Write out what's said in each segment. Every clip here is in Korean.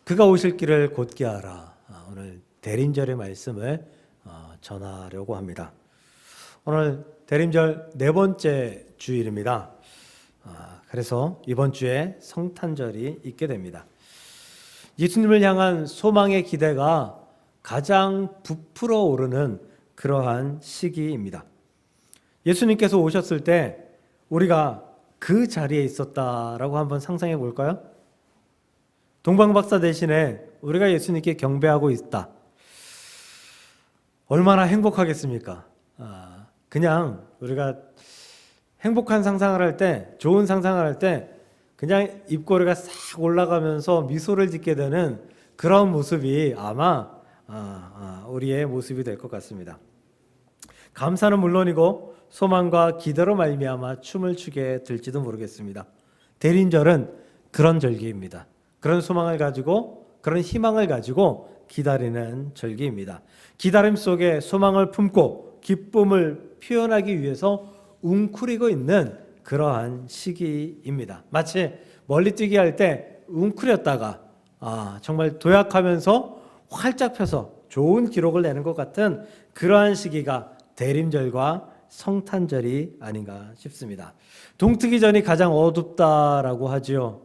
그가 오실 길을 곧게 하라. 오늘 대림절의 말씀을 전하려고 합니다. 오늘 대림절 네 번째 주일입니다. 그래서 이번 주에 성탄절이 있게 됩니다. 예수님을 향한 소망의 기대가 가장 부풀어 오르는 그러한 시기입니다. 예수님께서 오셨을 때 우리가 그 자리에 있었다라고 한번 상상해 볼까요? 동방박사 대신에 우리가 예수님께 경배하고 있다. 얼마나 행복하겠습니까? 그냥 우리가 행복한 상상을 할 때, 좋은 상상을 할 때 그냥 입꼬리가 싹 올라가면서 미소를 짓게 되는 그런 모습이 아마 우리의 모습이 될 것 같습니다. 감사는 물론이고 소망과 기대로 말미암아 춤을 추게 될지도 모르겠습니다. 대림절은 그런 절기입니다. 그런 소망을 가지고, 그런 희망을 가지고 기다리는 절기입니다. 기다림 속에 소망을 품고 기쁨을 표현하기 위해서 웅크리고 있는 그러한 시기입니다. 마치 멀리뛰기 할 때 웅크렸다가 정말 도약하면서 활짝 펴서 좋은 기록을 내는 것 같은 그러한 시기가 대림절과 성탄절이 아닌가 싶습니다. 동트기 전이 가장 어둡다라고 하지요.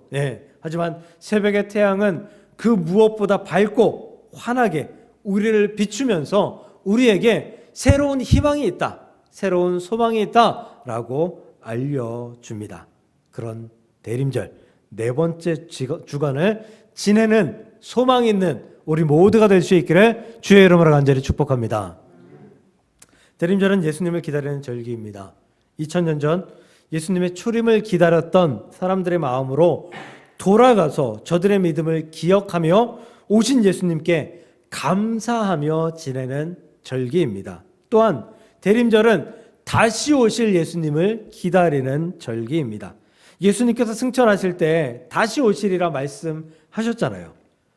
하지만 새벽의 태양은 그 무엇보다 밝고 환하게 우리를 비추면서 우리에게 새로운 희망이 있다, 새로운 소망이 있다라고 알려줍니다. 그런 대림절 네 번째 주간을 지내는 소망 있는 우리 모두가 될 수 있기를 주의 이름으로 간절히 축복합니다. 대림절은 예수님을 기다리는 절기입니다. 2000년 전 예수님의 초림을 기다렸던 사람들의 마음으로 돌아가서 저들의 믿음을 기억하며 오신 예수님께 감사하며 지내는 절기입니다. 또한 대림절은 다시 오실 예수님을 기다리는 절기입니다. 예수님께서 승천하실 때 다시 오시리라 말씀하셨잖아요.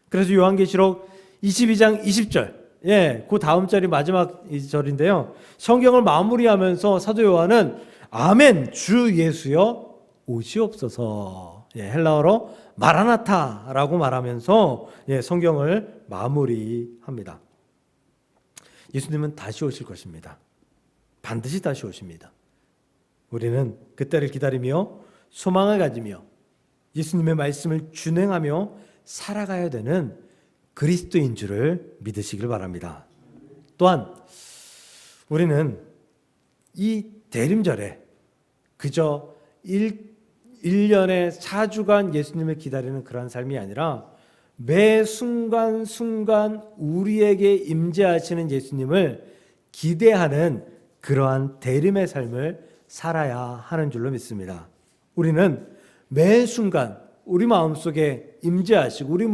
그래서 요한계시록 22장 20절, 그 다음 절이 마지막 절인데요. 성경을 마무리하면서 사도 요한은 아멘 주 예수여 오시옵소서, 헬라어로 마라나타라고 말하면서 성경을 마무리합니다. 예수님은 다시 오실 것입니다. 반드시 다시 오십니다. 우리는 그때를 기다리며 소망을 가지며 예수님의 말씀을 준행하며 살아가야 되는 그리스도인 줄을 믿으시길 바랍니다. 또한 우리는 이 대림절에 그저 1년에 4주간 예수님을 기다리는 그런 삶이 아니라 매 순간순간 우리에게 임재하시는 예수님을 기대하는 그러한 대림의 삶을 살아야 하는 줄로 믿습니다. 우리는 매 순간 우리 마음속에 임재하시고 우리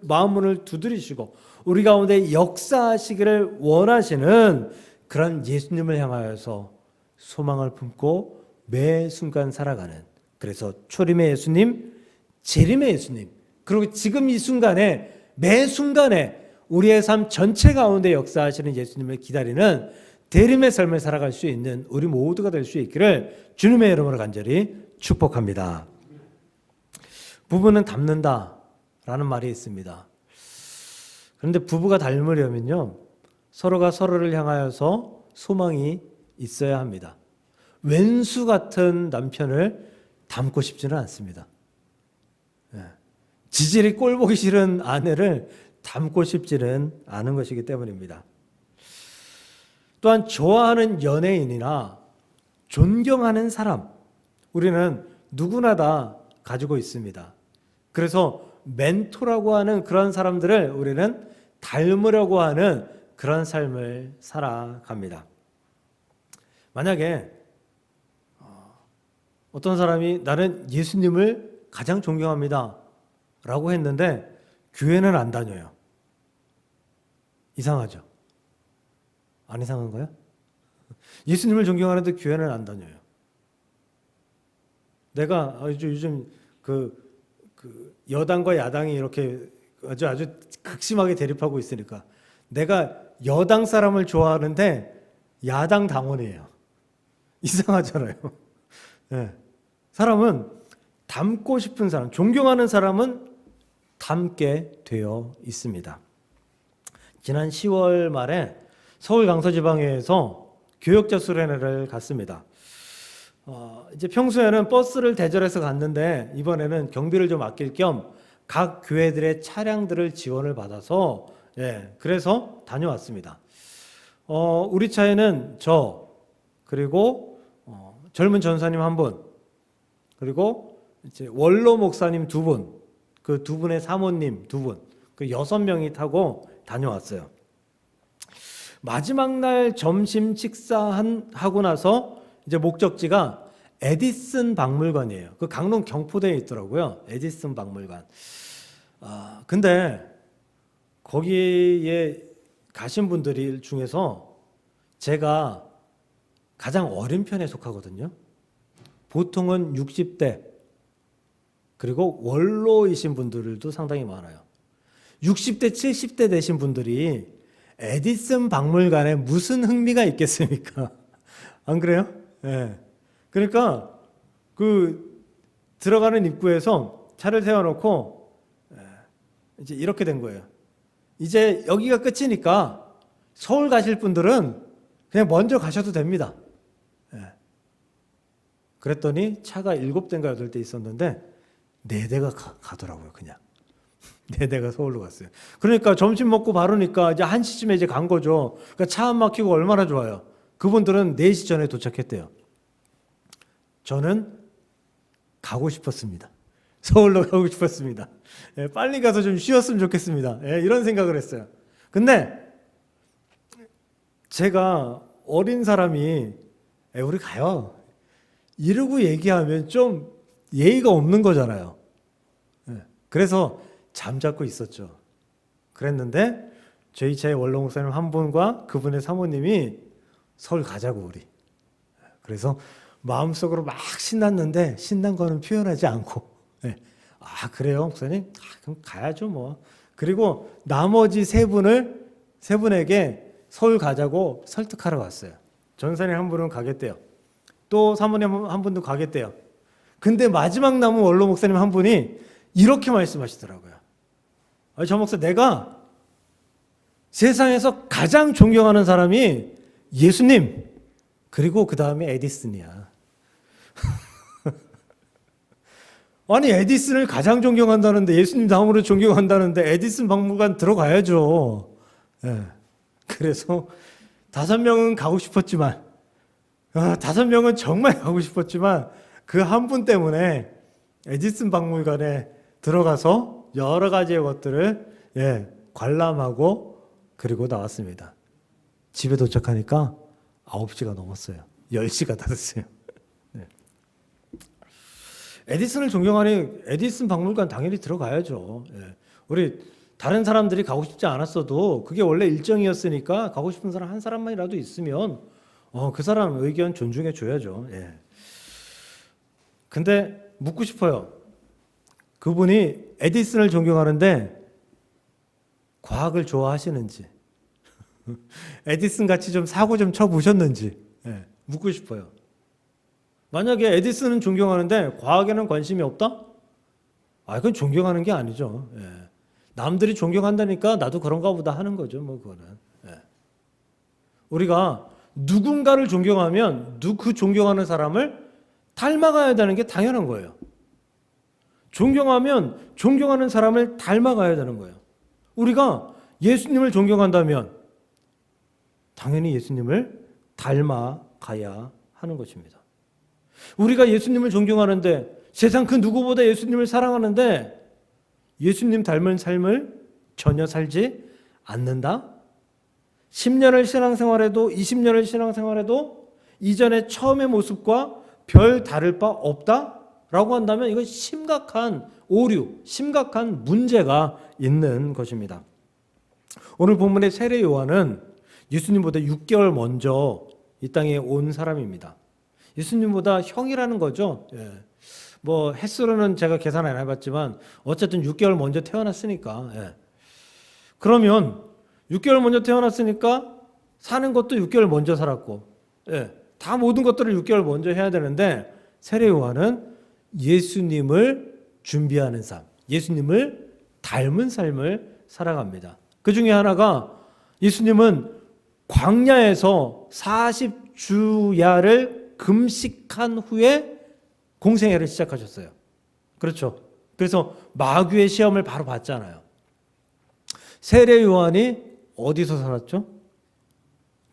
마음 문을 두드리시고 우리 가운데 역사하시기를 원하시는 그런 예수님을 향하여서 소망을 품고 매 순간 살아가는, 그래서 초림의 예수님, 재림의 예수님, 그리고 지금 이 순간에 매 순간에 우리의 삶 전체 가운데 역사하시는 예수님을 기다리는 대림의 삶을 살아갈 수 있는 우리 모두가 될 수 있기를 주님의 이름으로 간절히 축복합니다. 부부는 닮는다라는 말이 있습니다. 그런데 부부가 닮으려면요, 서로가 서로를 향하여서 소망이 있어야 합니다. 왼수 같은 남편을 닮고 싶지는 않습니다. 지질이 꼴보기 싫은 아내를 닮고 싶지는 않은 것이기 때문입니다. 또한 좋아하는 연예인이나 존경하는 사람, 우리는 누구나 다 가지고 있습니다. 그래서 멘토라고 하는 그런 사람들을 우리는 닮으려고 하는 그런 삶을 살아갑니다. 만약에 어떤 사람이 나는 예수님을 가장 존경합니다 라고 했는데 교회는 안 다녀요. 이상하죠? 안 이상한가요? 예수님을 존경하는데 교회는 안 다녀요. 내가 요즘 그 여당과 야당이 이렇게 아주 극심하게 대립하고 있으니까 내가 여당 사람을 좋아하는데 야당 당원이에요. 이상하잖아요. 사람은 닮고 싶은 사람, 존경하는 사람은 담게 되어 있습니다. 지난 10월 말에 서울 강서지방에서 교역자 수련회를 갔습니다. 이제 평소에는 버스를 대절해서 갔는데 이번에는 경비를 좀 아낄 겸 각 교회들의 차량들을 지원을 받아서 그래서 다녀왔습니다. 우리 차에는 저 그리고 젊은 전사님 한 분 그리고 이제 원로 목사님 두 분, 그 두 분의 사모님 두 분, 그 6명이 타고 다녀왔어요. 마지막 날 점심 식사하고 나서 이제 목적지가 에디슨 박물관이에요. 그 강릉 경포대에 있더라고요. 에디슨 박물관. 근데 거기에 가신 분들 중에서 제가 가장 어린 편에 속하거든요. 보통은 60대 그리고 원로이신 분들도 상당히 많아요. 60대, 70대 되신 분들이 에디슨 박물관에 무슨 흥미가 있겠습니까? 안 그래요? 네. 그러니까 그 들어가는 입구에서 차를 세워놓고 이제 이렇게 된 거예요. 이제 여기가 끝이니까 서울 가실 분들은 그냥 먼저 가셔도 됩니다. 그랬더니 차가 7대인가 8대 있었는데 4대가 가더라고요. 그냥 4대가 서울로 갔어요. 그러니까 점심 먹고 바로니까 이제 1시쯤에 이제 간 거죠. 그러니까 차 안 막히고 얼마나 좋아요. 그분들은 4시 전에 도착했대요. 저는 가고 싶었습니다. 서울로 가고 싶었습니다. 빨리 가서 좀 쉬었으면 좋겠습니다. 이런 생각을 했어요. 근데 제가 어린 사람이 우리 가요. 이러고 얘기하면 좀 예의가 없는 거잖아요. 그래서 잠자코 있었죠. 그랬는데 저희 차의 원로 목사님 한 분과 그분의 사모님이 서울 가자고 우리. 그래서 마음속으로 막 신났는데 신난 거는 표현하지 않고 아 그래요 목사님? 그럼 가야죠 뭐. 그리고 나머지 세 분에게 서울 가자고 설득하러 갔어요. 전사님 한 분은 가겠대요. 또 사모님 한 분도 가겠대요. 근데 마지막 남은 원로 목사님 한 분이 이렇게 말씀하시더라고요. 저 목사 내가 세상에서 가장 존경하는 사람이 예수님 그리고 그 다음에 에디슨이야. 아니 에디슨을 가장 존경한다는데 예수님 다음으로 존경한다는데 에디슨 박물관 들어가야죠. 그래서 5명은 가고 싶었지만 5명은 정말 가고 싶었지만 그 한 분 때문에 에디슨 박물관에 들어가서 여러 가지의 것들을 관람하고 그리고 나왔습니다. 집에 도착하니까 9시가 넘었어요. 10시가 다 됐어요. 에디슨을 존경하니 에디슨 박물관 당연히 들어가야죠. 우리 다른 사람들이 가고 싶지 않았어도 그게 원래 일정이었으니까 가고 싶은 사람 한 사람만이라도 있으면 그 사람 의견 존중해 줘야죠. 근데 묻고 싶어요. 그분이 에디슨을 존경하는데 과학을 좋아하시는지 에디슨 같이 좀 사고 좀 쳐보셨는지 묻고 싶어요. 만약에 에디슨은 존경하는데 과학에는 관심이 없다? 그건 존경하는 게 아니죠. 남들이 존경한다니까 나도 그런가 보다 하는 거죠. 뭐 그거는. 우리가 누군가를 존경하면 그 존경하는 사람을 닮아가야 되는 게 당연한 거예요. 존경하면 존경하는 사람을 닮아가야 되는 거예요. 우리가 예수님을 존경한다면 당연히 예수님을 닮아가야 하는 것입니다. 우리가 예수님을 존경하는데 세상 그 누구보다 예수님을 사랑하는데 예수님 닮은 삶을 전혀 살지 않는다? 10년을 신앙생활해도 20년을 신앙생활해도 이전의 처음의 모습과 별 다를 바 없다? 라고 한다면 이건 심각한 오류, 심각한 문제가 있는 것입니다. 오늘 본문의 세례 요한은 예수님보다 6개월 먼저 이 땅에 온 사람입니다. 예수님보다 형이라는 거죠. 뭐 횟수로는 제가 계산 안 해봤지만 어쨌든 6개월 먼저 태어났으니까. 그러면 6개월 먼저 태어났으니까 사는 것도 6개월 먼저 살았고 다 모든 것들을 6개월 먼저 해야 되는데 세례 요한은 예수님을 준비하는 삶, 예수님을 닮은 삶을 살아갑니다. 그 중에 하나가 예수님은 광야에서 40주야를 금식한 후에 공생애를 시작하셨어요. 그렇죠. 그래서 마귀의 시험을 바로 받잖아요. 세례 요한이 어디서 살았죠?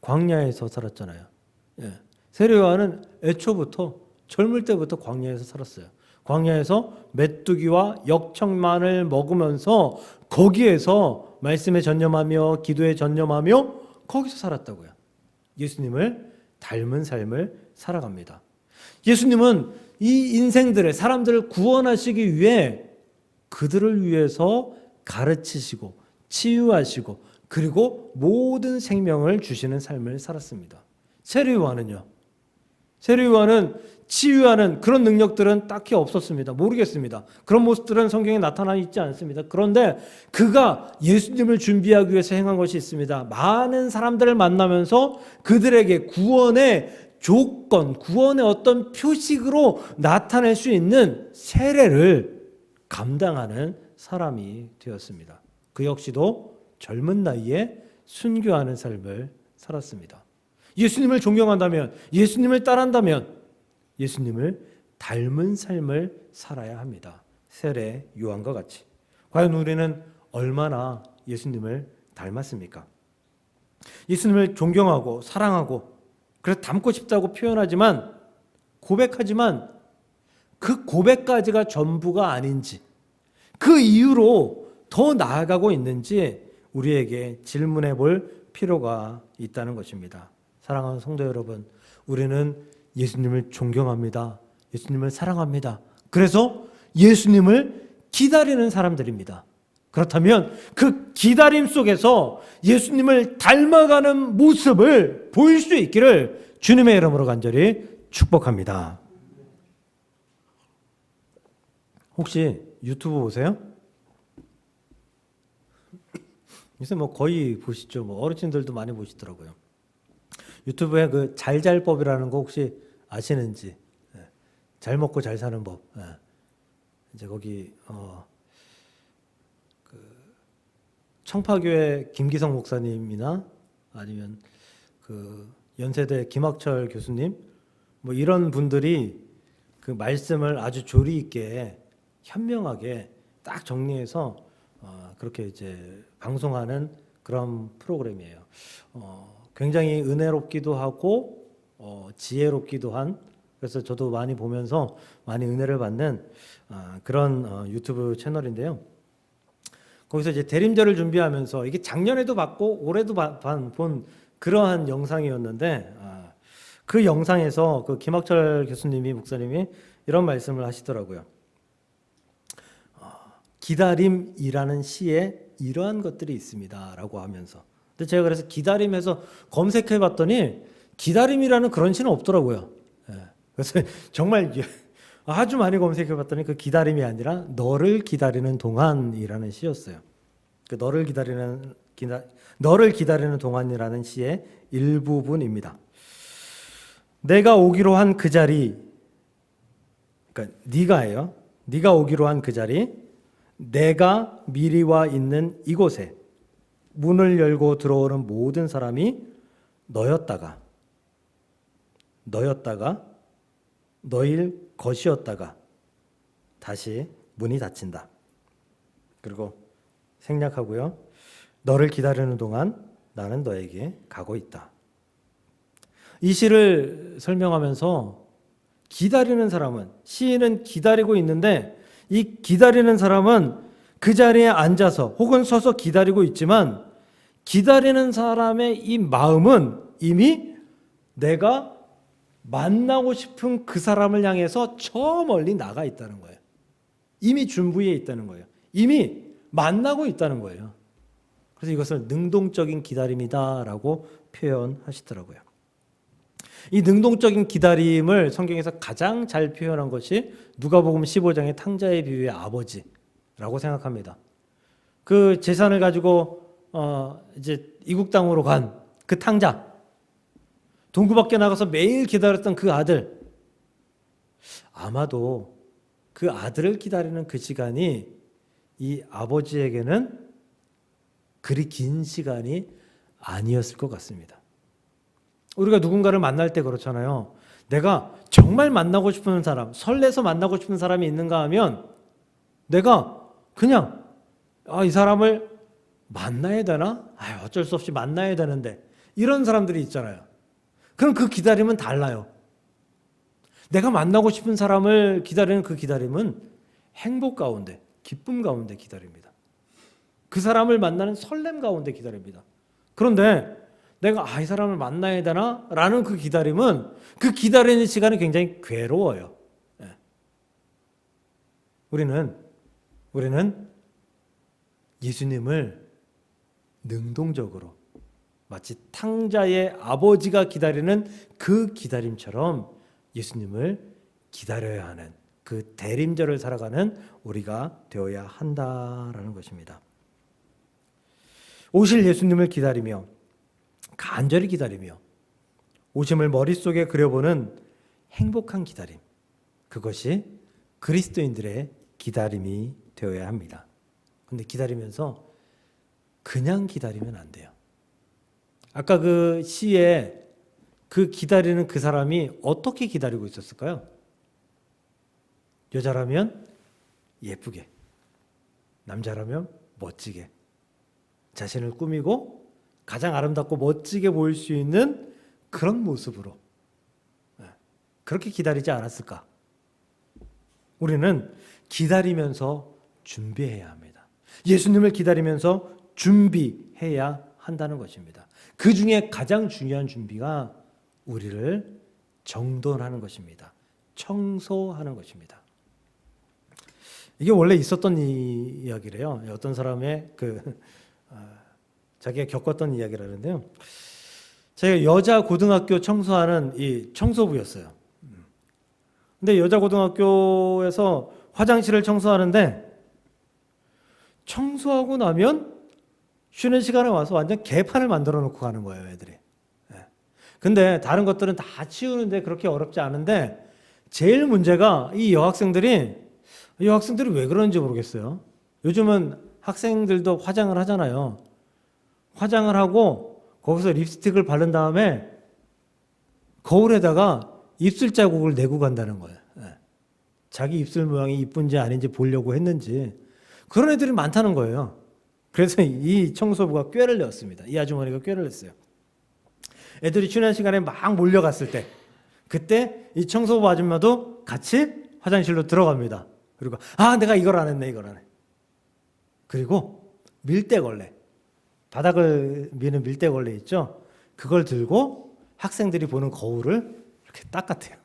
광야에서 살았잖아요. 예. 세례 요한은 애초부터 젊을 때부터 광야에서 살았어요. 광야에서 메뚜기와 역청만을 먹으면서 거기에서 말씀에 전념하며 기도에 전념하며 거기서 살았다고요. 예수님을 닮은 삶을 살아갑니다. 예수님은 이 인생들의 사람들을 구원하시기 위해 그들을 위해서 가르치시고 치유하시고 그리고 모든 생명을 주시는 삶을 살았습니다. 세례 요한은요? 세례 요한은 치유하는 그런 능력들은 딱히 없었습니다. 모르겠습니다. 그런 모습들은 성경에 나타나 있지 않습니다. 그런데 그가 예수님을 준비하기 위해서 행한 것이 있습니다. 많은 사람들을 만나면서 그들에게 구원의 조건, 구원의 어떤 표식으로 나타낼 수 있는 세례를 감당하는 사람이 되었습니다. 그 역시도 젊은 나이에 순교하는 삶을 살았습니다. 예수님을 존경한다면, 예수님을 따른다면 예수님을 닮은 삶을 살아야 합니다. 세례 요한과 같이. 과연 우리는 얼마나 예수님을 닮았습니까? 예수님을 존경하고 사랑하고 그래서 닮고 싶다고 표현하지만 고백하지만 그 고백까지가 전부가 아닌지 그 이유로 더 나아가고 있는지 우리에게 질문해 볼 필요가 있다는 것입니다. 사랑하는 성도 여러분, 우리는 예수님을 존경합니다. 예수님을 사랑합니다. 그래서 예수님을 기다리는 사람들입니다. 그렇다면 그 기다림 속에서 예수님을 닮아가는 모습을 보일 수 있기를 주님의 이름으로 간절히 축복합니다. 혹시 유튜브 보세요? 요새 뭐 거의 보시죠. 뭐 어르신들도 많이 보시더라고요. 유튜브에 그 잘잘법이라는 거 혹시 아시는지? 잘 먹고 잘 사는 법. 이제 거기 그 청파교회 김기성 목사님이나 아니면 그 연세대 김학철 교수님 뭐 이런 분들이 그 말씀을 아주 조리 있게 현명하게 딱 정리해서 그렇게 이제 방송하는 그런 프로그램이에요. 굉장히 은혜롭기도 하고 지혜롭기도 한, 그래서 저도 많이 보면서 많이 은혜를 받는 그런 유튜브 채널인데요. 거기서 이제 대림절을 준비하면서 이게 작년에도 봤고 올해도 본 그러한 영상이었는데 그 영상에서 그 김학철 교수님이 목사님이 이런 말씀을 하시더라고요. 기다림이라는 시에 이러한 것들이 있습니다라고 하면서. 근데 제가 그래서 기다림에서 검색해 봤더니 기다림이라는 그런 시는 없더라고요. 그래서 정말 아주 많이 검색해 봤더니 그 기다림이 아니라 너를 기다리는 동안이라는 시였어요. 그 너를 기다리는 동안이라는 시의 일부분입니다. 내가 오기로 한 그 자리, 그러니까 네가예요. 네가 오기로 한 그 자리, 내가 미리 와 있는 이곳에 문을 열고 들어오는 모든 사람이 너였다가 너일 것이었다가 다시 문이 닫힌다. 그리고 생략하고요. 너를 기다리는 동안 나는 너에게 가고 있다. 이 시를 설명하면서 기다리는 사람은, 시인은 기다리고 있는데 이 기다리는 사람은 그 자리에 앉아서 혹은 서서 기다리고 있지만 기다리는 사람의 이 마음은 이미 내가 만나고 싶은 그 사람을 향해서 저 멀리 나가 있다는 거예요. 이미 준비해 있다는 거예요. 이미 만나고 있다는 거예요. 그래서 이것을 능동적인 기다림이다라고 표현하시더라고요. 이 능동적인 기다림을 성경에서 가장 잘 표현한 것이 누가복음 15장의 탕자의 비유의 아버지라고 생각합니다. 그 재산을 가지고 이제 이국 땅으로 간 그 탕자, 동구 밖에 나가서 매일 기다렸던 그 아들, 아마도 그 아들을 기다리는 그 시간이 이 아버지에게는 그리 긴 시간이 아니었을 것 같습니다. 우리가 누군가를 만날 때 그렇잖아요. 내가 정말 만나고 싶은 사람, 설레서 만나고 싶은 사람이 있는가 하면 내가 그냥 이 사람을 만나야 되나? 어쩔 수 없이 만나야 되는데 이런 사람들이 있잖아요. 그럼 그 기다림은 달라요. 내가 만나고 싶은 사람을 기다리는 그 기다림은 행복 가운데, 기쁨 가운데 기다립니다. 그 사람을 만나는 설렘 가운데 기다립니다. 그런데 내가 이 사람을 만나야 되나? 라는 그 기다림은 그 기다리는 시간이 굉장히 괴로워요. 우리는 예수님을 능동적으로 마치 탕자의 아버지가 기다리는 그 기다림처럼 예수님을 기다려야 하는 그 대림절을 살아가는 우리가 되어야 한다라는 것입니다. 오실 예수님을 기다리며 간절히 기다리며 오심을 머릿속에 그려보는 행복한 기다림, 그것이 그리스도인들의 기다림이 되어야 합니다. 그런데 기다리면서 그냥 기다리면 안 돼요. 아까 그 시에 그 기다리는 그 사람이 어떻게 기다리고 있었을까요? 여자라면 예쁘게, 남자라면 멋지게, 자신을 꾸미고 가장 아름답고 멋지게 보일 수 있는 그런 모습으로 그렇게 기다리지 않았을까? 우리는 기다리면서 준비해야 합니다. 예수님을 기다리면서 준비해야 한다는 것입니다. 그 중에 가장 중요한 준비가 우리를 정돈하는 것입니다. 청소하는 것입니다. 이게 원래 있었던 이야기래요. 어떤 사람의 자기가 겪었던 이야기라는데요. 제가 여자 고등학교 청소하는 이 청소부였어요. 근데 여자 고등학교에서 화장실을 청소하는데 청소하고 나면 쉬는 시간에 와서 완전 개판을 만들어 놓고 가는 거예요, 애들이. 근데 다른 것들은 다 치우는데 그렇게 어렵지 않은데 제일 문제가 이 여학생들이 왜 그런지 모르겠어요. 요즘은 학생들도 화장을 하잖아요. 화장을 하고 거기서 립스틱을 바른 다음에 거울에다가 입술 자국을 내고 간다는 거예요. 자기 입술 모양이 이쁜지 아닌지 보려고 했는지 그런 애들이 많다는 거예요. 그래서 이 청소부가 꾀를 냈습니다. 이 아주머니가 꾀를 냈어요. 애들이 쉬는 시간에 막 몰려갔을 때 그때 이 청소부 아줌마도 같이 화장실로 들어갑니다. 그리고 내가 이걸 안 했네. 그리고 밀대걸레, 바닥을 미는 밀대걸레 있죠? 그걸 들고 학생들이 보는 거울을 이렇게 닦았대요.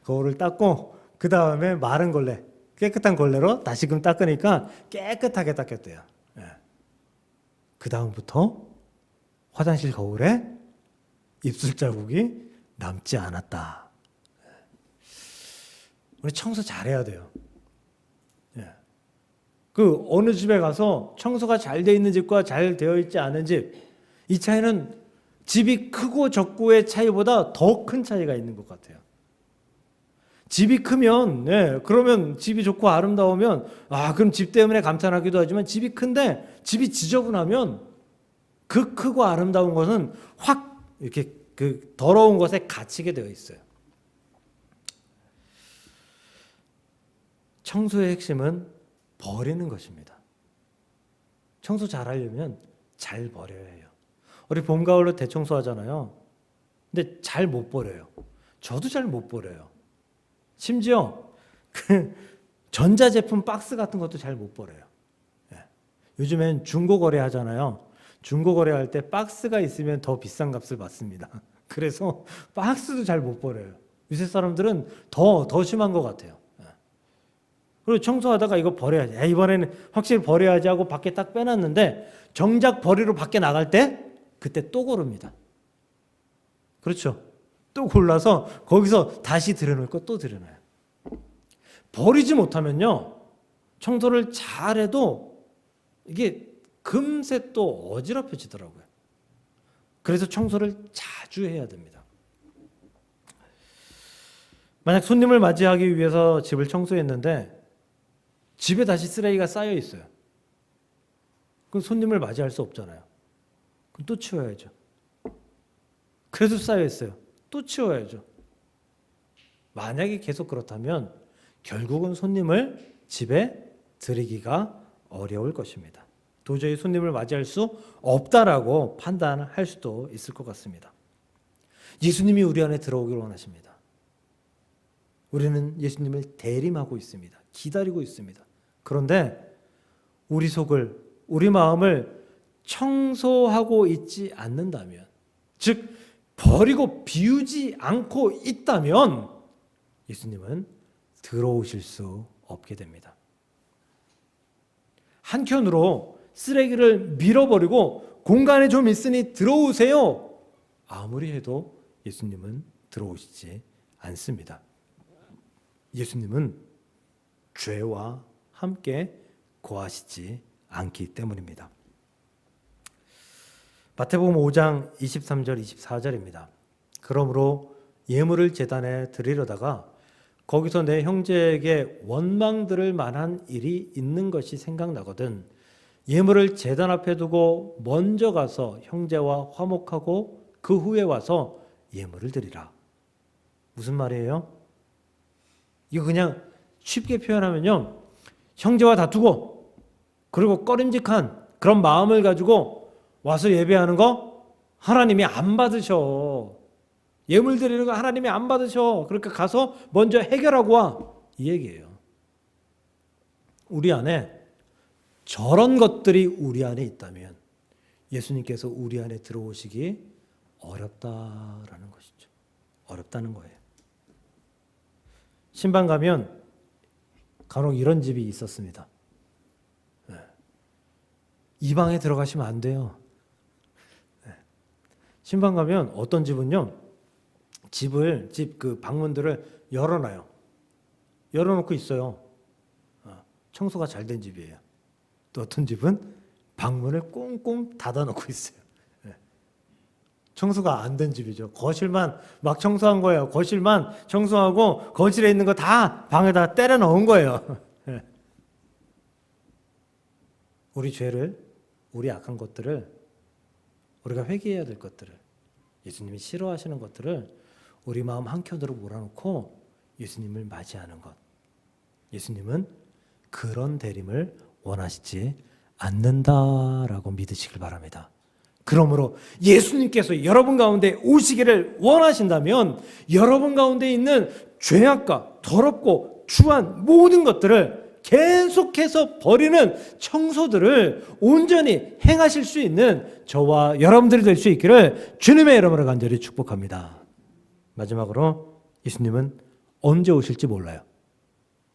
거울을 닦고 그 다음에 마른 걸레, 깨끗한 걸레로 다시금 닦으니까 깨끗하게 닦였대요. 그 다음부터 화장실 거울에 입술 자국이 남지 않았다. 우리 청소 잘해야 돼요. 그 어느 집에 가서 청소가 잘 되어 있는 집과 잘 되어 있지 않은 집, 이 차이는 집이 크고 적고의 차이보다 더 큰 차이가 있는 것 같아요. 집이 크면, 그러면 집이 좋고 아름다우면, 그럼 집 때문에 감탄하기도 하지만 집이 큰데 집이 지저분하면 그 크고 아름다운 것은 확 이렇게 그 더러운 것에 갇히게 되어 있어요. 청소의 핵심은 버리는 것입니다. 청소 잘하려면 잘 버려야 해요. 우리 봄, 가을로 대청소하잖아요. 근데 잘 못 버려요. 저도 잘 못 버려요. 심지어 그 전자제품 박스 같은 것도 잘 못 버려요. 요즘엔 중고거래 하잖아요. 중고거래할 때 박스가 있으면 더 비싼 값을 받습니다. 그래서 박스도 잘 못 버려요. 요새 사람들은 더 심한 것 같아요. 그리고 청소하다가 이거 버려야지. 이번에는 확실히 버려야지 하고 밖에 딱 빼놨는데 정작 버리러 밖에 나갈 때 그때 또 고릅니다. 그렇죠. 또 골라서 거기서 다시 들여놓을 거 또 들여놔요. 버리지 못하면요, 청소를 잘해도 이게 금세 또 어지럽혀지더라고요. 그래서 청소를 자주 해야 됩니다. 만약 손님을 맞이하기 위해서 집을 청소했는데 집에 다시 쓰레기가 쌓여 있어요. 그럼 손님을 맞이할 수 없잖아요. 그럼 또 치워야죠. 그래도 쌓여 있어요. 또 치워야죠. 만약에 계속 그렇다면 결국은 손님을 집에 들이기가 어려울 것입니다. 도저히 손님을 맞이할 수 없다라고 판단할 수도 있을 것 같습니다. 예수님이 우리 안에 들어오기를 원하십니다. 우리는 예수님을 대림하고 있습니다. 기다리고 있습니다. 그런데 우리 속을, 우리 마음을 청소하고 있지 않는다면, 즉 버리고 비우지 않고 있다면 예수님은 들어오실 수 없게 됩니다. 한켠으로 쓰레기를 밀어버리고 공간에 좀 있으니 들어오세요. 아무리 해도 예수님은 들어오시지 않습니다. 예수님은 죄와 함께 거하시지 않기 때문입니다. 마태복음 5장 23절 24절입니다. 그러므로 예물을 제단에 드리려다가 거기서 내 형제에게 원망 들을 만한 일이 있는 것이 생각나거든 예물을 제단 앞에 두고 먼저 가서 형제와 화목하고 그 후에 와서 예물을 드리라. 무슨 말이에요? 이거 그냥 쉽게 표현하면요, 형제와 다투고 그리고 꺼림직한 그런 마음을 가지고 와서 예배하는 거 하나님이 안 받으셔. 예물 드리는 거 하나님이 안 받으셔. 그러니까 가서 먼저 해결하고 와. 이 얘기예요. 우리 안에 저런 것들이 우리 안에 있다면 예수님께서 우리 안에 들어오시기 어렵다라는 것이죠. 어렵다는 거예요. 신방 가면 간혹 이런 집이 있었습니다. 이 방에 들어가시면 안 돼요. 신방 가면 어떤 집은요, 집 그 방문들을 열어놔요. 열어놓고 있어요. 청소가 잘 된 집이에요. 또 어떤 집은 방문을 꽁꽁 닫아놓고 있어요. 청소가 안 된 집이죠. 거실만 막 청소한 거예요. 거실만 청소하고 거실에 있는 거 다 방에다 때려 넣은 거예요. 우리 죄를, 우리 악한 것들을, 우리가 회개해야 될 것들을, 예수님이 싫어하시는 것들을 우리 마음 한켠으로 몰아놓고 예수님을 맞이하는 것. 예수님은 그런 대림을 원하시지 않는다라고 믿으시길 바랍니다. 그러므로 예수님께서 여러분 가운데 오시기를 원하신다면 여러분 가운데 있는 죄악과 더럽고 추한 모든 것들을 계속해서 버리는 청소들을 온전히 행하실 수 있는 저와 여러분들이 될 수 있기를 주님의 이름으로 간절히 축복합니다. 마지막으로 예수님은 언제 오실지 몰라요.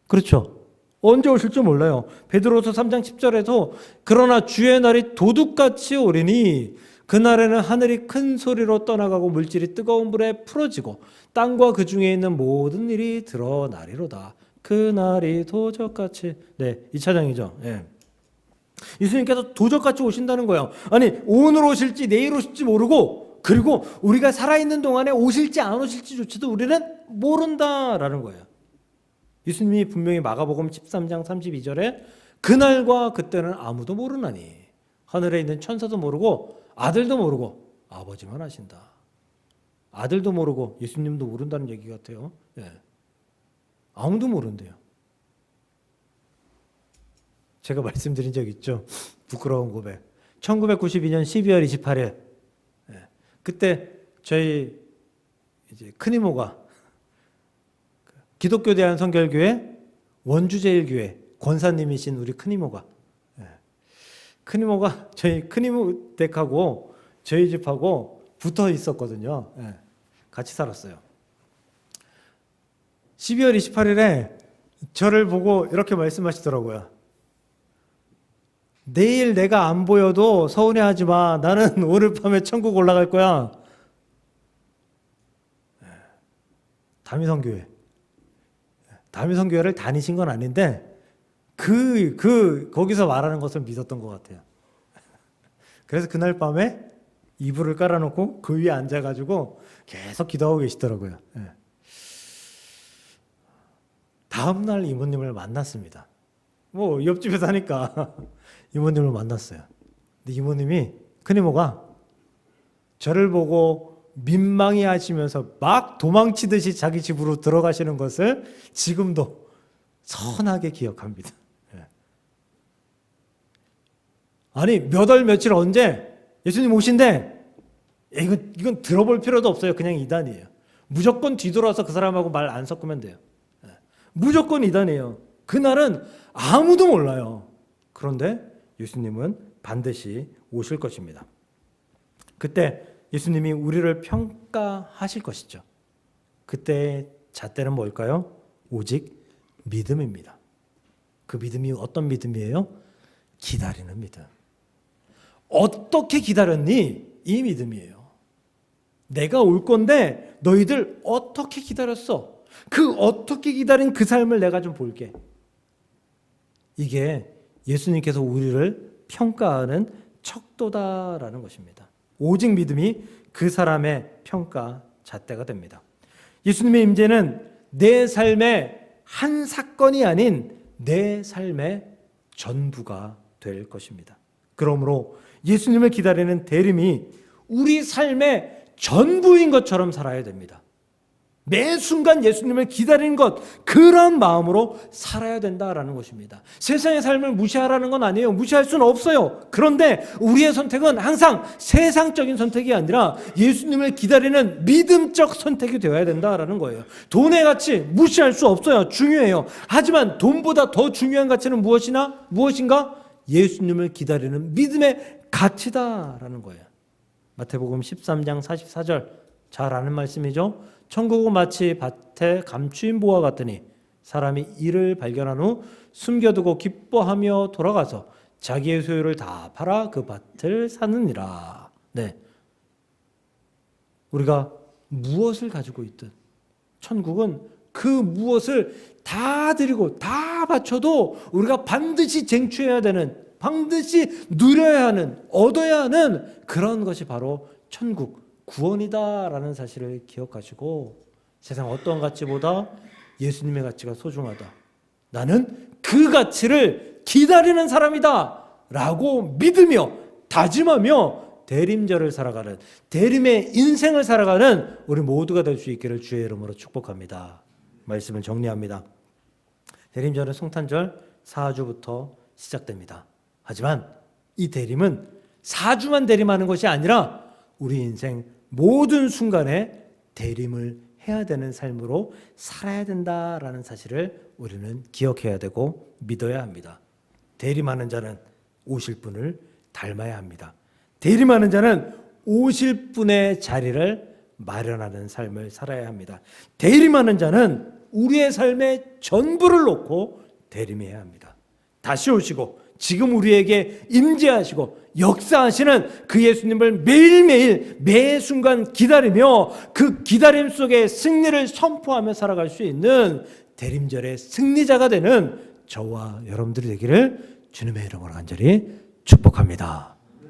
그렇죠? 언제 오실지 몰라요. 베드로서 3장 10절에서 그러나 주의 날이 도둑같이 오리니 그날에는 하늘이 큰 소리로 떠나가고 물질이 뜨거운 불에 풀어지고 땅과 그 중에 있는 모든 일이 드러나리로다. 그날이 도적같이. 네, 2차장이죠. 예. 예수님께서 도적같이 오신다는 거예요. 아니, 오늘 오실지 내일 오실지 모르고, 그리고 우리가 살아있는 동안에 오실지 안 오실지조차도 우리는 모른다라는 거예요. 예수님이 분명히 마가복음 13장 32절에 그날과 그때는 아무도 모르나니 하늘에 있는 천사도 모르고 아들도 모르고 아버지만 아신다. 아들도 모르고 예수님도 모른다는 얘기 같아요. 예. 아무도 모른대요. 제가 말씀드린 적 있죠. 부끄러운 고백. 1992년 12월 28일. 예. 그때 저희 이제 큰이모가 기독교 대한성결교회 원주제일교회 권사님이신 우리 큰이모가, 큰이모가 저희 큰이모 댁하고 저희 집하고 붙어 있었거든요. 같이 살았어요. 12월 28일에 저를 보고 이렇게 말씀하시더라고요. 내일 내가 안 보여도 서운해하지 마. 나는 오늘 밤에 천국 올라갈 거야. 다미성교회를 다니신 건 아닌데 거기서 말하는 것을 믿었던 것 같아요. 그래서 그날 밤에 이불을 깔아놓고 그 위에 앉아가지고 계속 기도하고 계시더라고요. 다음날 이모님을 만났습니다. 뭐 옆집에 사니까 이모님을 만났어요. 근데 이모님이 큰 이모가 저를 보고 민망해 하시면서 막 도망치듯이 자기 집으로 들어가시는 것을 지금도 선하게 기억합니다. 아니 몇 월 며칠 언제 예수님 오신대. 이건 들어볼 필요도 없어요. 그냥 이단이에요. 무조건 뒤돌아서 그 사람하고 말 안 섞으면 돼요. 무조건 이단이에요. 그날은 아무도 몰라요. 그런데 예수님은 반드시 오실 것입니다. 그때 예수님이 우리를 평가하실 것이죠. 그때의 잣대는 뭘까요? 오직 믿음입니다. 그 믿음이 어떤 믿음이에요? 기다리는 믿음. 어떻게 기다렸니? 이 믿음이에요. 내가 올 건데 너희들 어떻게 기다렸어? 그 어떻게 기다린 그 삶을 내가 좀 볼게. 이게 예수님께서 우리를 평가하는 척도다라는 것입니다. 오직 믿음이 그 사람의 평가 잣대가 됩니다. 예수님의 임재는 내 삶의 한 사건이 아닌 내 삶의 전부가 될 것입니다. 그러므로 예수님을 기다리는 대림이 우리 삶의 전부인 것처럼 살아야 됩니다. 매 순간 예수님을 기다리는 것, 그런 마음으로 살아야 된다라는 것입니다. 세상의 삶을 무시하라는 건 아니에요. 무시할 수는 없어요. 그런데 우리의 선택은 항상 세상적인 선택이 아니라 예수님을 기다리는 믿음적 선택이 되어야 된다라는 거예요. 돈의 가치 무시할 수 없어요. 중요해요. 하지만 돈보다 더 중요한 가치는 무엇인가? 예수님을 기다리는 믿음의 가치다라는 거예요. 마태복음 13장 44절 잘 아는 말씀이죠. 천국은 마치 밭에 감추인 보와 같으니 사람이 이를 발견한 후 숨겨두고 기뻐하며 돌아가서 자기의 소유를 다 팔아 그 밭을 사느니라. 네, 우리가 무엇을 가지고 있든 천국은 그 무엇을 다 드리고 다 바쳐도 우리가 반드시 쟁취해야 되는, 반드시 누려야 하는, 얻어야 하는 그런 것이 바로 천국 구원이다라는 사실을 기억하시고 세상 어떤 가치보다 예수님의 가치가 소중하다. 나는 그 가치를 기다리는 사람이다 라고 믿으며 다짐하며 대림절을 살아가는, 대림의 인생을 살아가는 우리 모두가 될 수 있기를 주의 이름으로 축복합니다. 말씀을 정리합니다. 대림절은 성탄절 4주부터 시작됩니다. 하지만 이 대림은 4주만 대림하는 것이 아니라 우리 인생 모든 순간에 대림을 해야 되는 삶으로 살아야 된다라는 사실을 우리는 기억해야 되고 믿어야 합니다. 대림하는 자는 오실 분을 닮아야 합니다. 대림하는 자는 오실 분의 자리를 마련하는 삶을 살아야 합니다. 대림하는 자는 우리의 삶의 전부를 놓고 대림해야 합니다. 다시 오시고 지금 우리에게 임재하시고 역사하시는 그 예수님을 매일매일 매 순간 기다리며 그 기다림 속에 승리를 선포하며 살아갈 수 있는 대림절의 승리자가 되는 저와 여러분들이 되기를 주님의 이름으로 간절히 축복합니다.